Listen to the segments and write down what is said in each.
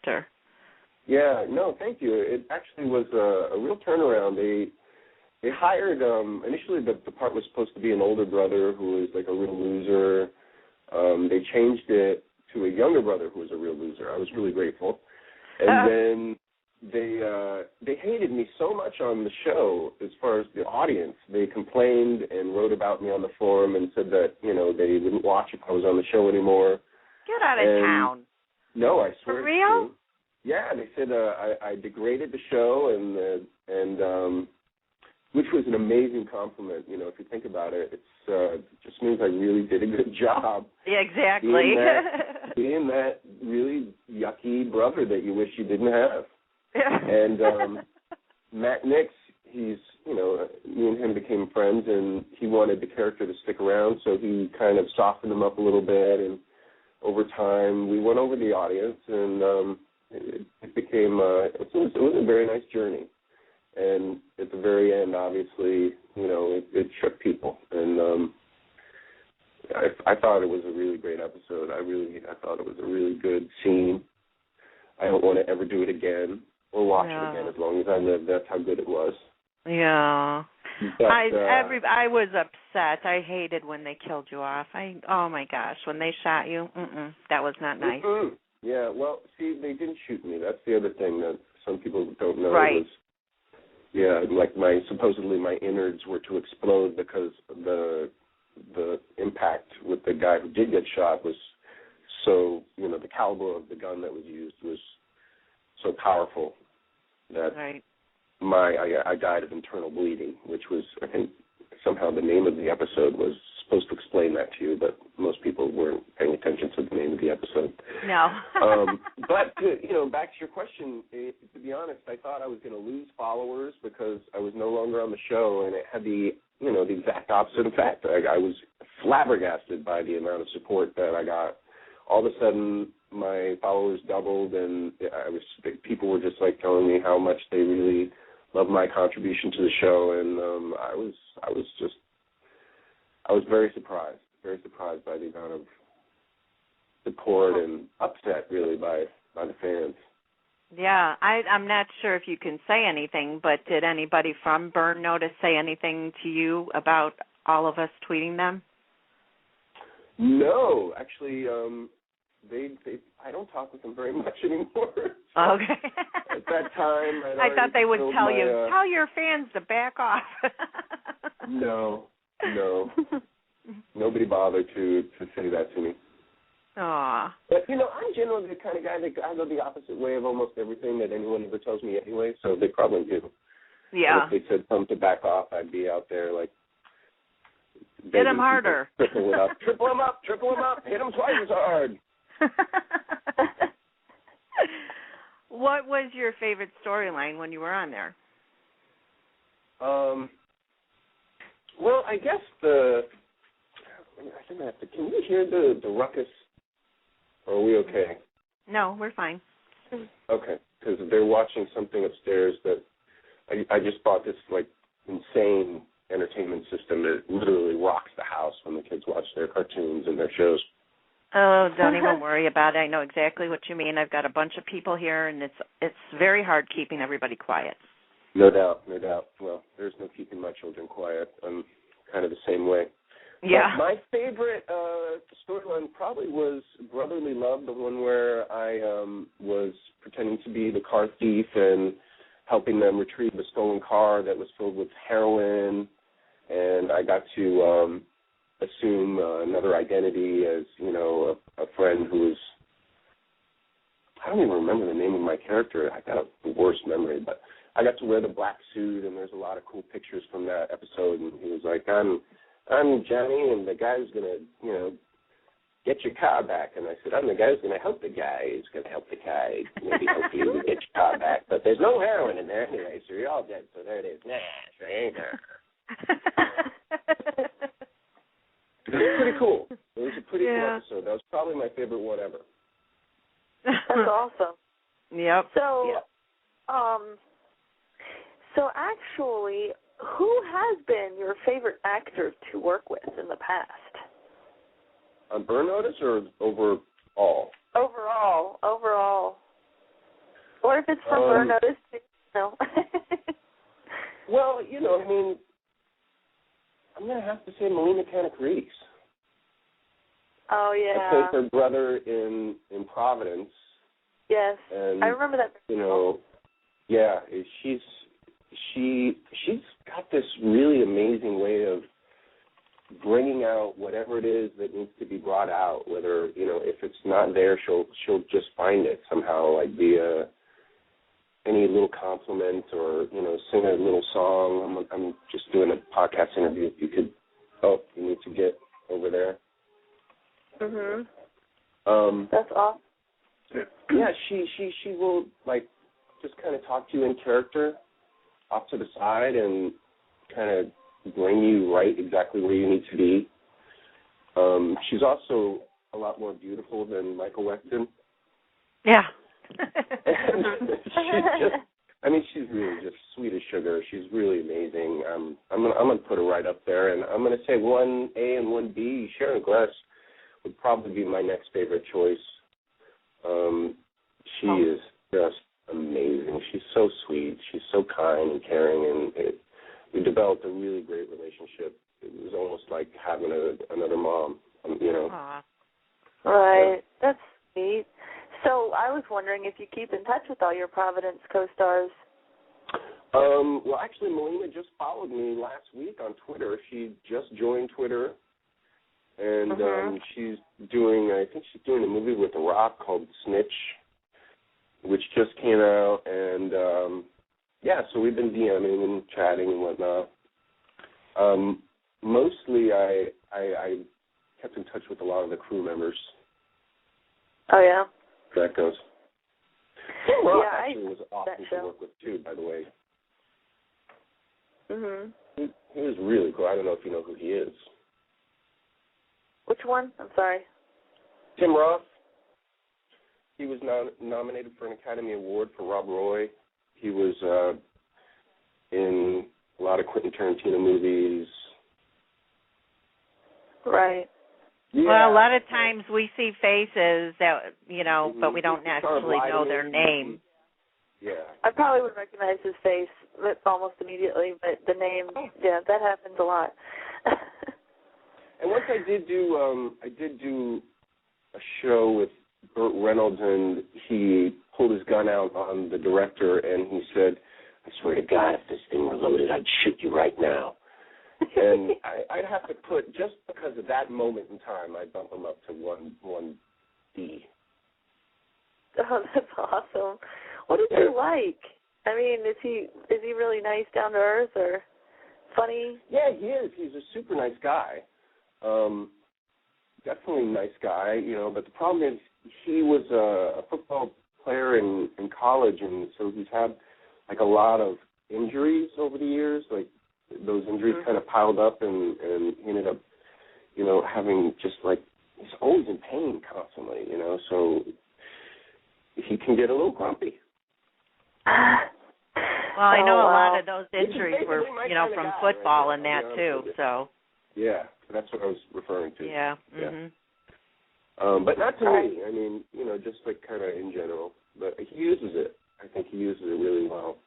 character. Yeah, no, thank you. It actually was a real turnaround. They hired, initially the part was supposed to be an older brother who was like a real loser. They changed it to a younger brother who was a real loser. I was really grateful. And then they hated me so much on the show as far as the audience. They complained and wrote about me on the forum and said that, they wouldn't watch if I was on the show anymore. Get out of town. No, I swear. For real? Yeah, they said I degraded the show, and which was an amazing compliment. If you think about it, it just means I really did a good job. Yeah, exactly. Being that really yucky brother that you wish you didn't have. And Matt Nix, he's, me and him became friends, and he wanted the character to stick around, so he kind of softened him up a little bit, and over time we went over the audience, and it became, it was a very nice journey. And at the very end, obviously, it shook people, and I thought it was a really great episode. I thought it was a really good scene. I don't want to ever do it again or watch it again. As long as I live, that's how good it was. Yeah. But, I was upset. I hated when they killed you off. Oh my gosh, when they shot you, that was not nice. Yeah, well, see, they didn't shoot me. That's the other thing that some people don't know. Right. Like supposedly my innards were to explode because the impact with the guy who did get shot was so, the caliber of the gun that was used was so powerful that I died of internal bleeding, which was, I think, somehow the name of the episode was supposed to explain that to you, but most people weren't paying attention to the name of the episode. No. But, back to your question, to be honest, I thought I was going to lose followers because I was no longer on the show, and it had the exact opposite effect. I was flabbergasted by the amount of support that I got. All of a sudden, my followers doubled, and people were just like telling me how much they really loved my contribution to the show, and I was very surprised by the amount of support and upset, really, by the fans. Yeah, I'm not sure if you can say anything, but did anybody from Burn Notice say anything to you about all of us tweeting them? No, actually, I don't talk with them very much anymore. So okay. At that time, I thought they would tell you, tell your fans to back off. No. Nobody bothered to say that to me. Aw. But, I'm generally the kind of guy that I go the opposite way of almost everything that anyone ever tells me anyway, so they probably do. Yeah. And if they said something to back off, I'd be out there like... Hit them harder. Triple them up, hit them twice as hard. What was your favorite storyline when you were on there? Well, I guess I think I have to. Can you hear the ruckus? Or are we okay? No, we're fine. Okay, because they're watching something upstairs that I just bought this like insane entertainment system that literally rocks the house when the kids watch their cartoons and their shows. Oh, don't even worry about it. I know exactly what you mean. I've got a bunch of people here, and it's very hard keeping everybody quiet. No doubt. Well, there's no keeping my children quiet. I'm kind of the same way. Yeah. But my favorite storyline probably was Brotherly Love, the one where I was pretending to be the car thief and helping them retrieve the stolen car that was filled with heroin, and I got to assume another identity as, a friend who was, I don't even remember the name of my character. I got the worst memory, but I got to wear the black suit, and there's a lot of cool pictures from that episode, and he was like, I'm Johnny, and the guy who's going to, get your car back. And I said, I'm the guy who's going to help the guy. He's going to help the guy, maybe help you to get your car back. But there's no heroin in there anyway, so you're all dead. So there it is. Nah, there ain't there. It was pretty cool. It was a pretty cool episode. That was probably my favorite one ever. That's awesome. Yep. So, so actually, who has been your favorite actor to work with in the past? On Burn Notice or overall? Overall. Or if it's from Burn Notice, no. Well, I mean, I'm going to have to say Melina Canicaris. Oh, yeah. I played her brother in Providence. Yes, and, I remember that. Yeah, she's got this really amazing way of bringing out whatever it is that needs to be brought out. Whether if it's not there, she'll just find it somehow, like via any little compliment or sing a little song. I'm just doing a podcast interview. If you could, you need to get over there. Mhm. That's awesome. Yeah, she will like just kind of talk to you in character, off to the side, and kind of bring you right exactly where you need to be. She's also a lot more beautiful than Michael Weston. Yeah. She's really just sweet as sugar. She's really amazing. I'm gonna put her right up there, and I'm gonna say 1A and 1B. Sharon Gless would probably be my next favorite choice. She is just amazing. She's so sweet. She's so kind and caring, and we developed a really great relationship. It was almost like having another mom, Aww. Right. Yeah. That's sweet. So I was wondering if you keep in touch with all your Providence co-stars. Well, actually, Melina just followed me last week on Twitter. She just joined Twitter, and she's doing a movie with Roth called Snitch, which just came out, and so we've been DMing and chatting and whatnot. Mostly, I kept in touch with a lot of the crew members. Oh, yeah? That goes. Roth actually was awesome to work with, too, by the way. Mhm. He was really cool. I don't know if you know who he is. Which one? I'm sorry. Tim Roth. He was nominated for an Academy Award for Rob Roy. He was in a lot of Quentin Tarantino movies. Right. Yeah. Well, a lot of times we see faces that, but we don't actually know their name. Yeah. I probably would recognize his face almost immediately, but the name, that happens a lot. And once I did do a show with Burt Reynolds, and he pulled his gun out on the director, and he said, "I swear to God, if this thing were loaded, I'd shoot you right now." And I'd have to put, just because of that moment in time, I'd bump him up to 1D. Oh, that's awesome. What is he like? I mean, is he really nice, down to earth, or funny? Yeah, he is. He's a super nice guy. Definitely a nice guy, but the problem is he was a football player in college, and so he's had like a lot of injuries over the years. Like those injuries kind of piled up, and he ended up, having just like, he's always in pain constantly, so he can get a little grumpy. Well, I know a lot of those injuries were, from football and that too. So. Yeah, that's what I was referring to. Yeah. Mhm. But not to me. I mean, just like kind of in general. But he uses it. I think he uses it really well.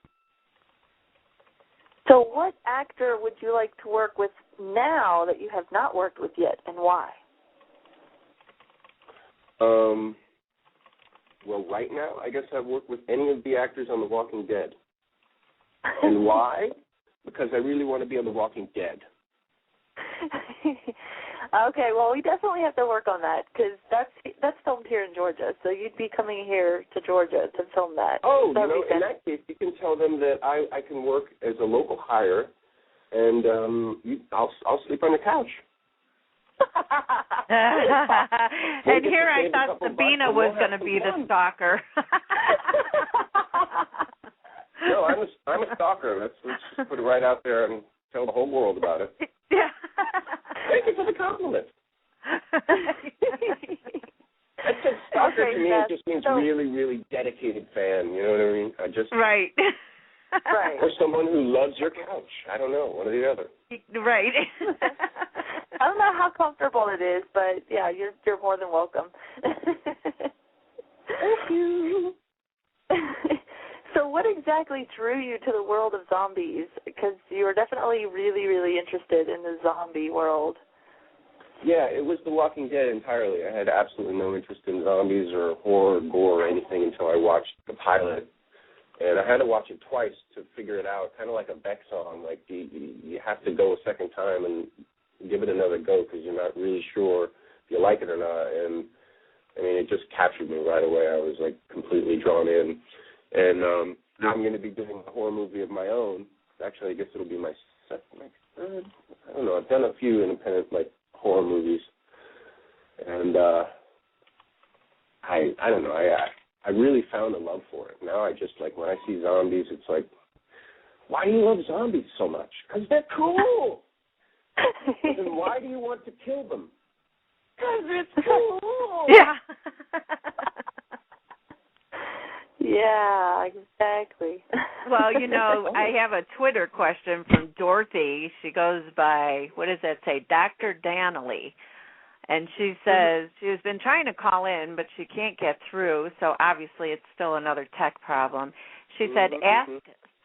So, what actor would you like to work with now that you have not worked with yet, and why? Well, right now, I guess I've worked with any of the actors on The Walking Dead. And why? Because I really want to be on The Walking Dead. Okay, well, we definitely have to work on that, because that's filmed here in Georgia, so you'd be coming here to Georgia to film that. Oh, in that case, you can tell them that I can work as a local hire, and I'll sleep on the couch. And here I thought Sabina was going to be the stalker. No, I'm a stalker. Let's just put it right out there and tell the whole world about it. Yeah. Thank you for the compliment. I said stalker to me, it just means really, really dedicated fan. You know what I mean? Right. Right. Or someone who loves your couch. I don't know, one or the other. Right. I don't know how comfortable it is, but yeah, you're more than welcome. Thank you. what exactly drew you to the world of zombies? Because you were definitely really, really interested in the zombie world. Yeah, it was The Walking Dead entirely. I had absolutely no interest in zombies or horror, gore, or anything until I watched the pilot. And I had to watch it twice to figure it out, kind of like a Beck song. Like, you have to go a second time and give it another go because you're not really sure if you like it or not. And, I mean, it just captured me right away. I was, like, completely drawn in. And now I'm going to be doing a horror movie of my own. Actually, I guess it'll be my third. I don't know. I've done a few independent, like, horror movies. And I don't know. I really found a love for it. Now I just, like, when I see zombies, it's like, why do you love zombies so much? Because they're cool. And why do you want to kill them? Because it's cool. Yeah. Yeah, exactly. Well, you know, I have a Twitter question from Dorothy. She goes by, what does that say, Dr. Danley. And she says she's been trying to call in, but she can't get through, so obviously it's still another tech problem. She said, ask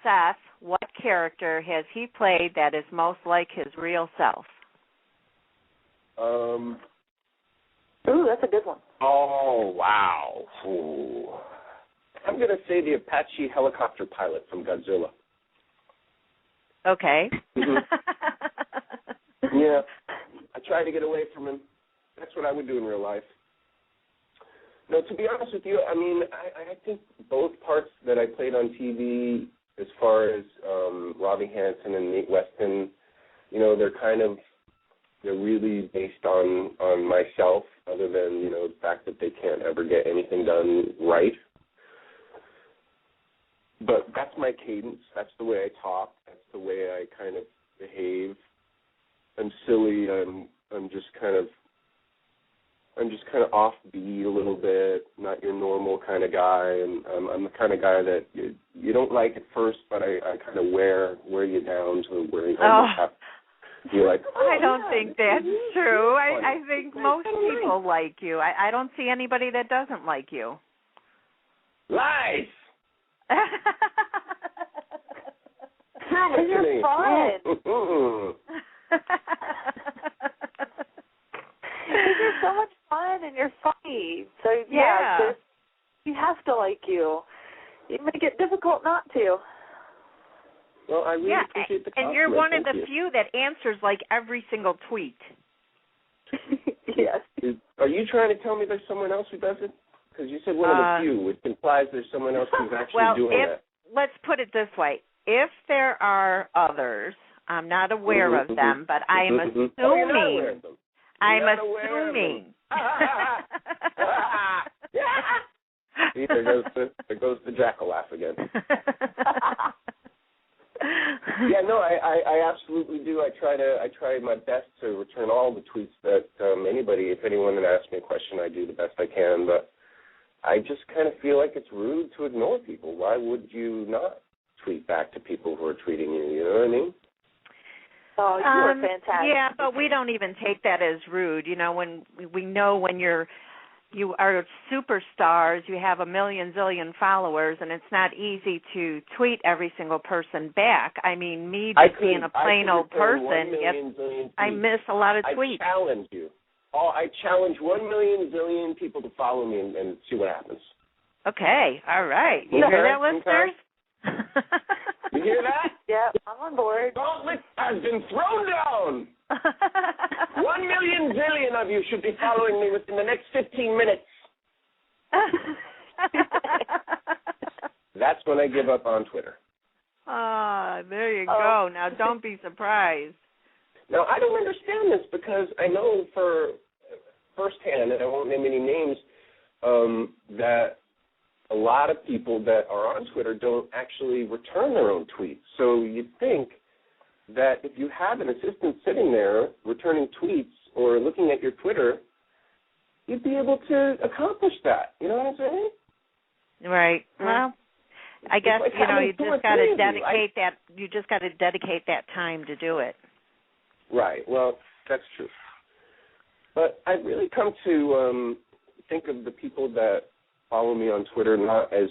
Seth what character has he played that is most like his real self? Ooh, that's a good one. Oh, wow. Ooh. I'm going to say the Apache helicopter pilot from Godzilla. Okay. Yeah, I try to get away from him. That's what I would do in real life. No, to be honest with you, I mean, I think both parts that I played on TV, as far as Robbie Hansen and Nate Weston, you know, they're really based on myself, other than, you know, the fact that they can't ever get anything done right. But that's my cadence. That's the way I talk. That's the way I kind of behave. I'm silly. I'm just kind of offbeat a little bit. Not your normal kind of guy. And I'm the kind of guy that you don't like at first, but I kind of wear you down to where you have. You're like, I don't think that's true. I think most people like you. I don't see anybody that doesn't like you. Lies. You're fun. You're so much fun and you're funny. So yeah, you have to like you. You make it difficult not to. Well, I really appreciate the compliment. And you're one of Thank the you. few that answers like every single tweet. Yes. Are you trying to tell me there's someone else who does it? Because you said one of the few, which implies there's someone else who's actually doing that. Let's put it this way. If there are others, I'm not aware of them, but I am assuming. Oh, you're not aware of them. I'm assuming. See, there goes the jackal laugh again. Yeah, no, I absolutely do. I try my best to return all the tweets that if anyone asks me a question, I do the best I can. But I just kind of feel like it's rude to ignore people. Why would you not tweet back to people who are tweeting you? You know what I mean? Oh, you are fantastic. Yeah, but we don't even take that as rude. You know, when you are superstars, you have a million zillion followers, and it's not easy to tweet every single person back. I mean, me just being a plain old person, I miss a lot of tweets. I challenge you. I challenge 1 million zillion people to follow me and see what happens. Okay, all right. You hear that, listeners? You hear that? Yeah, I'm on board. Gauntlet has been thrown down. 1 million zillion of you should be following me within the next 15 minutes. That's when I give up on Twitter. There you go. Now, don't be surprised. Now, I don't understand this because I know for firsthand, and I won't name any names, that a lot of people that are on Twitter don't actually return their own tweets. So you'd think that if you have an assistant sitting there returning tweets or looking at your Twitter, you'd be able to accomplish that. You know what I'm saying? Right. Well, I guess like you just got to dedicate that. You just got to dedicate that time to do it. Right. Well, that's true. But I've really come to think of the people that follow me on Twitter not as